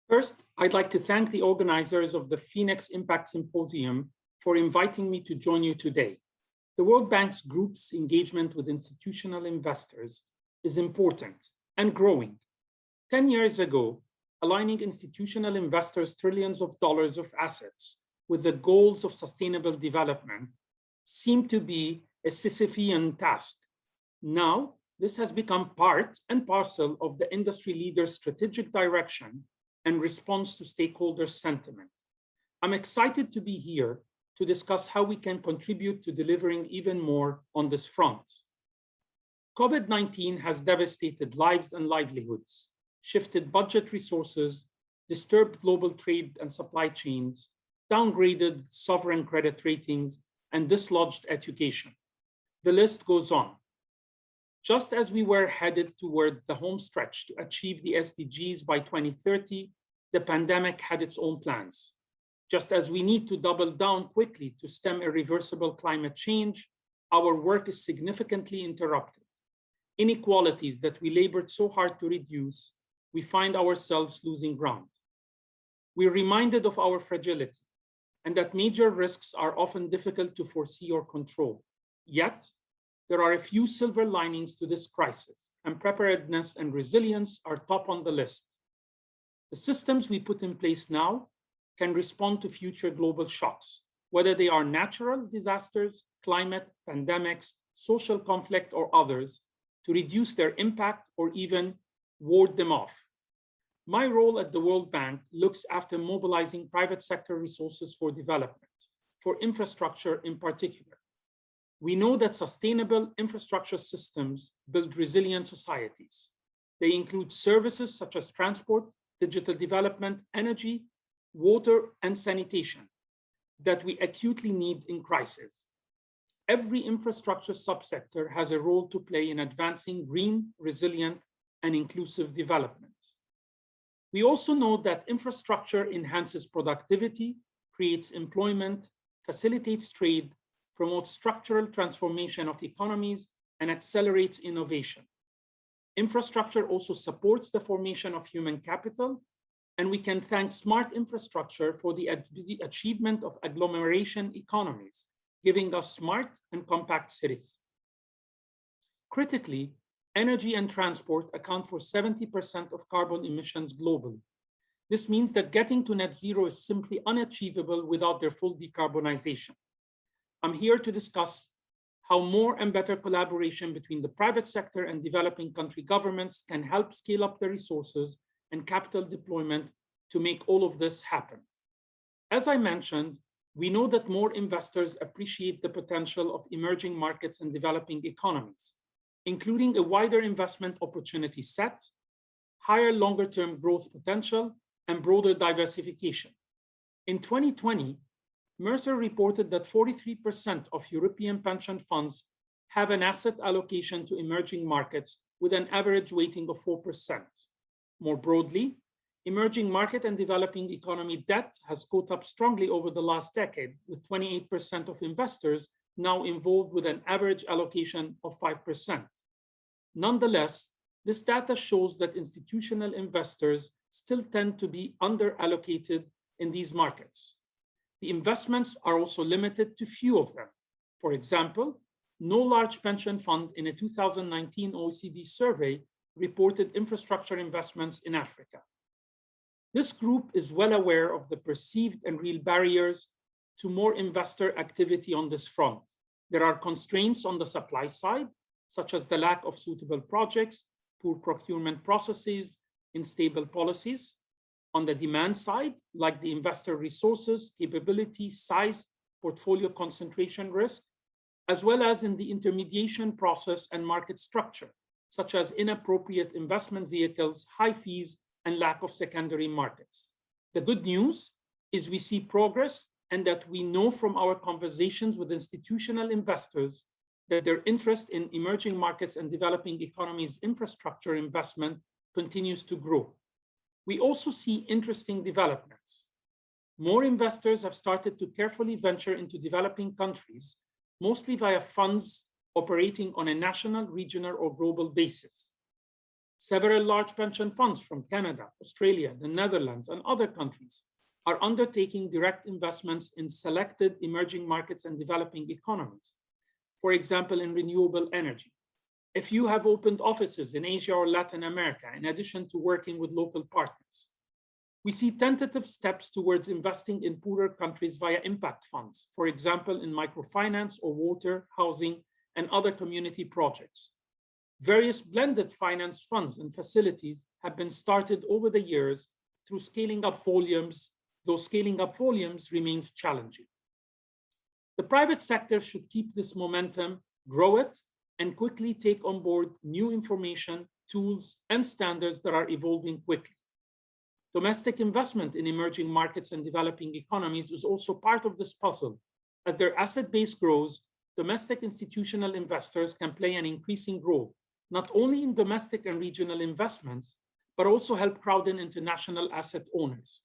First, I'd like to thank the organizers of the Phenix Impact Symposium for inviting me to join you today. The World Bank's group's engagement with institutional investors is important and growing. 10 years ago, aligning institutional investors' trillions of dollars of assets with the goals of sustainable development seemed to be a Sisyphean task. Now, this has become part and parcel of the industry leader's strategic direction and response to stakeholder sentiment. I'm excited to be here to discuss how we can contribute to delivering even more on this front. COVID-19 has devastated lives and livelihoods, shifted budget resources, disturbed global trade and supply chains, downgraded sovereign credit ratings, and dislodged education. The list goes on. Just as we were headed toward the home stretch to achieve the SDGs by 2030, the pandemic had its own plans. Just as we need to double down quickly to stem irreversible climate change, our work is significantly interrupted. Inequalities that we labored so hard to reduce, we find ourselves losing ground. We're reminded of our fragility and that major risks are often difficult to foresee or control. Yet, there are a few silver linings to this crisis, and preparedness and resilience are top on the list. The systems we put in place now can respond to future global shocks, whether they are natural disasters, climate, pandemics, social conflict, or others, to reduce their impact or even ward them off. My role at the World Bank looks after mobilizing private sector resources for development, for infrastructure in particular. We know that sustainable infrastructure systems build resilient societies. They include services such as transport, digital development, energy, water, and sanitation that we acutely need in crisis. Every infrastructure subsector has a role to play in advancing green, resilient, and inclusive development. We also know that infrastructure enhances productivity, creates employment, facilitates trade, promotes structural transformation of economies, and accelerates innovation. Infrastructure also supports the formation of human capital, and we can thank smart infrastructure for the achievement of agglomeration economies, giving us smart and compact cities. Critically, energy and transport account for 70% of carbon emissions globally. This means that getting to net zero is simply unachievable without their full decarbonization. I'm here to discuss how more and better collaboration between the private sector and developing country governments can help scale up the resources and capital deployment to make all of this happen. As I mentioned, we know that more investors appreciate the potential of emerging markets and developing economies, including a wider investment opportunity set, higher longer-term growth potential, and broader diversification. In 2020, Mercer reported that 43% of European pension funds have an asset allocation to emerging markets with an average weighting of 4%. More broadly, emerging market and developing economy debt has caught up strongly over the last decade, with 28% of investors now involved with an average allocation of 5%. Nonetheless, this data shows that institutional investors still tend to be underallocated in these markets. The investments are also limited to few of them. For example, no large pension fund in a 2019 OECD survey reported infrastructure investments in Africa. This group is well aware of the perceived and real barriers to more investor activity on this front. There are constraints on the supply side, such as the lack of suitable projects, poor procurement processes, unstable policies. On the demand side, like the investor resources, capability, size, portfolio concentration risk, as well as in the intermediation process and market structure, such as inappropriate investment vehicles, high fees, and lack of secondary markets. The good news is we see progress, and that we know from our conversations with institutional investors that their interest in emerging markets and developing economies infrastructure investment continues to grow. We also see interesting developments. More investors have started to carefully venture into developing countries, mostly via funds operating on a national, regional, or global basis. Several large pension funds from Canada, Australia, the Netherlands, and other countries are undertaking direct investments in selected emerging markets and developing economies, for example, in renewable energy. A few have opened offices in Asia or Latin America, in addition to working with local partners. We see tentative steps towards investing in poorer countries via impact funds, for example, in microfinance or water, housing, and other community projects. Various blended finance funds and facilities have been started over the years through scaling up volumes, though scaling up volumes remains challenging. The private sector should keep this momentum, grow it, and quickly take on board new information, tools, and standards that are evolving quickly. Domestic investment in emerging markets and developing economies is also part of this puzzle. As their asset base grows, domestic institutional investors can play an increasing role, not only in domestic and regional investments, but also help crowd in international asset owners.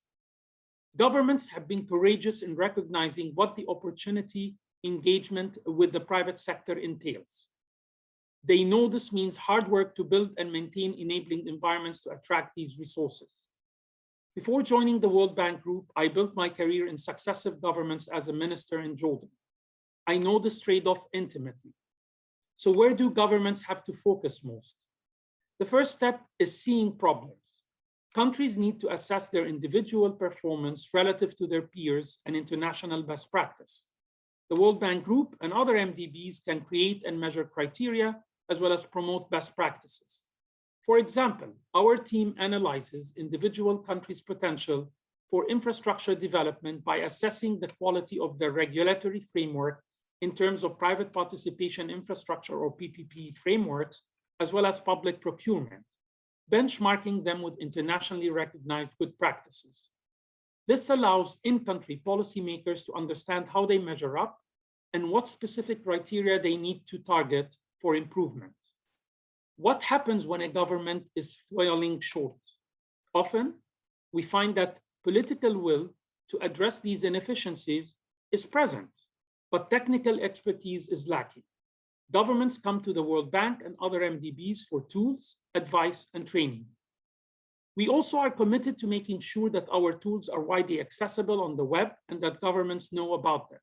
Governments have been courageous in recognizing what the opportunity engagement with the private sector entails. They know this means hard work to build and maintain enabling environments to attract these resources. Before joining the World Bank Group, I built my career in successive governments as a minister in Jordan. I know this trade-off intimately. So where do governments have to focus most? The first step is seeing problems. Countries need to assess their individual performance relative to their peers and international best practice. The World Bank Group and other MDBs can create and measure criteria as well as promote best practices. For example, our team analyzes individual countries' potential for infrastructure development by assessing the quality of their regulatory framework in terms of private participation infrastructure or PPP frameworks, as well as public procurement, benchmarking them with internationally recognized good practices. This allows in-country policymakers to understand how they measure up and what specific criteria they need to target for improvement. What happens when a government is falling short? Often, we find that political will to address these inefficiencies is present, but technical expertise is lacking. Governments come to the World Bank and other MDBs for tools, advice, and training. We also are committed to making sure that our tools are widely accessible on the web and that governments know about them.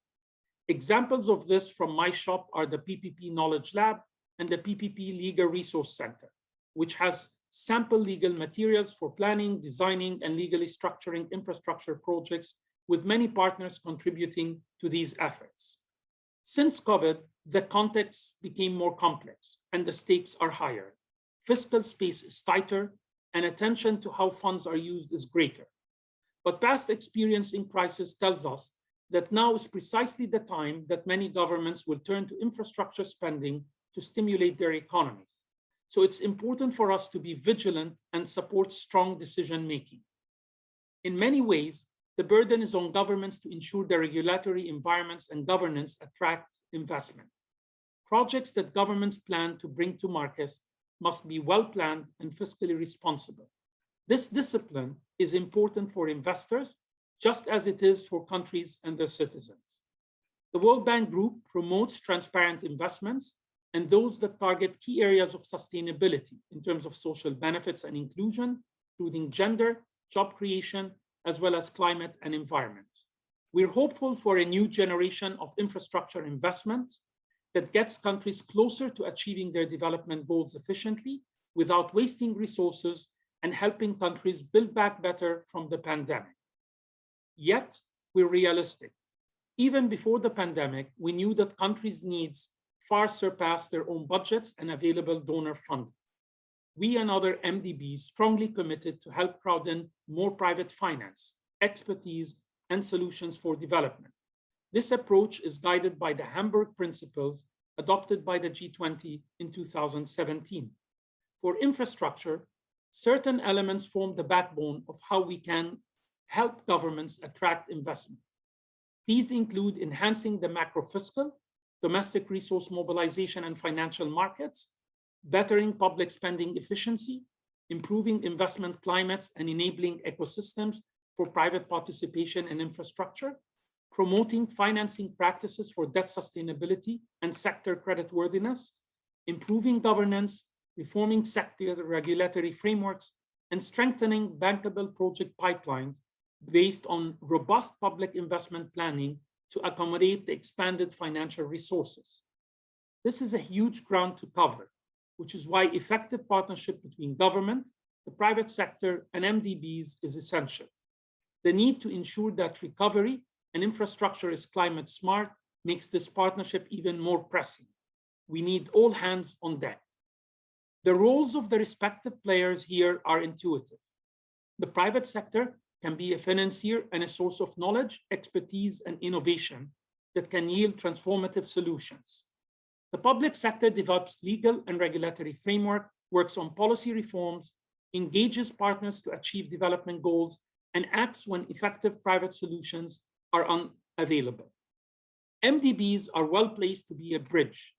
Examples of this from my shop are the PPP Knowledge Lab and the PPP Legal Resource Center, which has sample legal materials for planning, designing, and legally structuring infrastructure projects, with many partners contributing to these efforts. Since COVID, the context became more complex and the stakes are higher. Fiscal space is tighter and attention to how funds are used is greater. But past experience in crisis tells us that now is precisely the time that many governments will turn to infrastructure spending to stimulate their economies. So it's important for us to be vigilant and support strong decision-making. In many ways, the burden is on governments to ensure the regulatory environments and governance attract investment. Projects that governments plan to bring to market must be well-planned and fiscally responsible. This discipline is important for investors, just as it is for countries and their citizens. The World Bank Group promotes transparent investments and those that target key areas of sustainability in terms of social benefits and inclusion, including gender, job creation, as well as climate and environment. We're hopeful for a new generation of infrastructure investment that gets countries closer to achieving their development goals efficiently without wasting resources and helping countries build back better from the pandemic. Yet, we're realistic. Even before the pandemic, we knew that countries' needs far surpass their own budgets and available donor funding. We and other MDBs strongly committed to help crowd in more private finance, expertise, and solutions for development. This approach is guided by the Hamburg Principles adopted by the G20 in 2017. For infrastructure, certain elements form the backbone of how we can help governments attract investment. These include enhancing the macro-fiscal, domestic resource mobilization and financial markets, bettering public spending efficiency, improving investment climates and enabling ecosystems for private participation in infrastructure, promoting financing practices for debt sustainability and sector creditworthiness, improving governance, reforming sector regulatory frameworks, and strengthening bankable project pipelines based on robust public investment planning to accommodate the expanded financial resources. This is a huge ground to cover, which is why effective partnership between government, the private sector, and MDBs is essential. The need to ensure that recovery and infrastructure is climate smart makes this partnership even more pressing. We need all hands on deck. The roles of the respective players here are intuitive. The private sector can be a financier and a source of knowledge, expertise, and innovation that can yield transformative solutions. The public sector develops legal and regulatory framework, works on policy reforms, engages partners to achieve development goals, and acts when effective private solutions are unavailable. MDBs are well placed to be a bridge.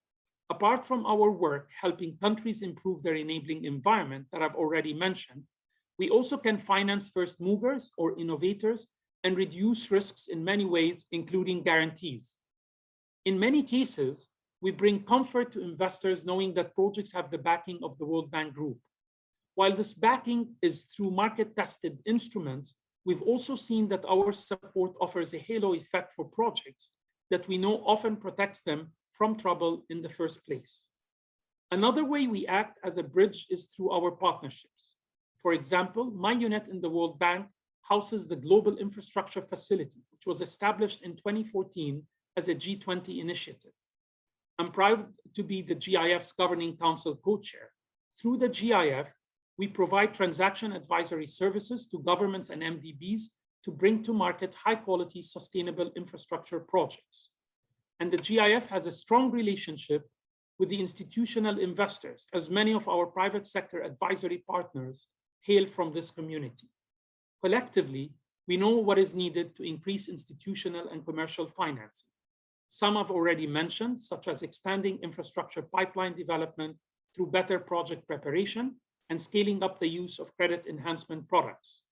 Apart from our work helping countries improve their enabling environment that I've already mentioned, we also can finance first movers or innovators and reduce risks in many ways, including guarantees. In many cases, we bring comfort to investors knowing that projects have the backing of the World Bank Group. While this backing is through market-tested instruments, we've also seen that our support offers a halo effect for projects that we know often protects them from trouble in the first place. Another way we act as a bridge is through our partnerships. For example, my unit in the World Bank houses the Global Infrastructure Facility, which was established in 2014 as a G20 initiative. I'm proud to be the GIF's Governing Council co-chair. Through the GIF, we provide transaction advisory services to governments and MDBs to bring to market high-quality, sustainable infrastructure projects. And the GIF has a strong relationship with the institutional investors, as many of our private sector advisory partners hail from this community. Collectively, we know what is needed to increase institutional and commercial financing. Some I've already mentioned, such as expanding infrastructure pipeline development through better project preparation and scaling up the use of credit enhancement products.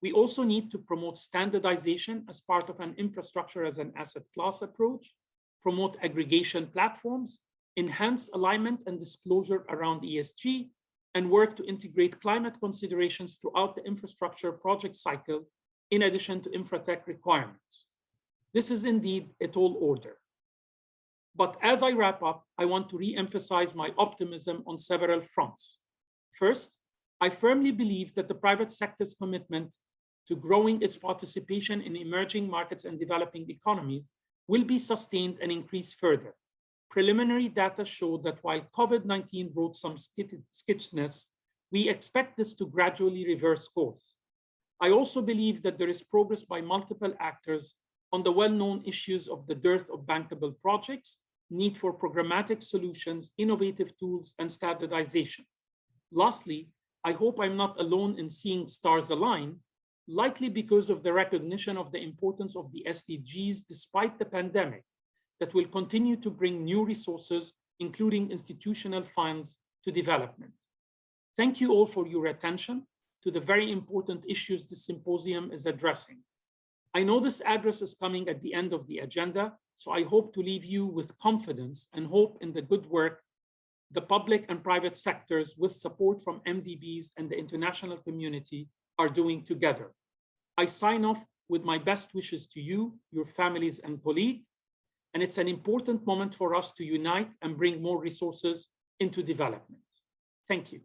We also need to promote standardization as part of an infrastructure as an asset class approach, promote aggregation platforms, enhance alignment and disclosure around ESG, and work to integrate climate considerations throughout the infrastructure project cycle, in addition to infratech requirements. This is indeed a tall order. But as I wrap up, I want to re-emphasize my optimism on several fronts. First, I firmly believe that the private sector's commitment to growing its participation in emerging markets and developing economies will be sustained and increased further. Preliminary data show that while COVID-19 brought some skittishness, we expect this to gradually reverse course. I also believe that there is progress by multiple actors on the well-known issues of the dearth of bankable projects, need for programmatic solutions, innovative tools, and standardization. Lastly, I hope I'm not alone in seeing stars align, likely because of the recognition of the importance of the SDGs despite the pandemic, that will continue to bring new resources, including institutional funds, to development. Thank you all for your attention to the very important issues this symposium is addressing. I know this address is coming at the end of the agenda, so I hope to leave you with confidence and hope in the good work the public and private sectors, with support from MDBs and the international community, are doing together. I sign off with my best wishes to you, your families, and colleagues, and it's an important moment for us to unite and bring more resources into development. Thank you.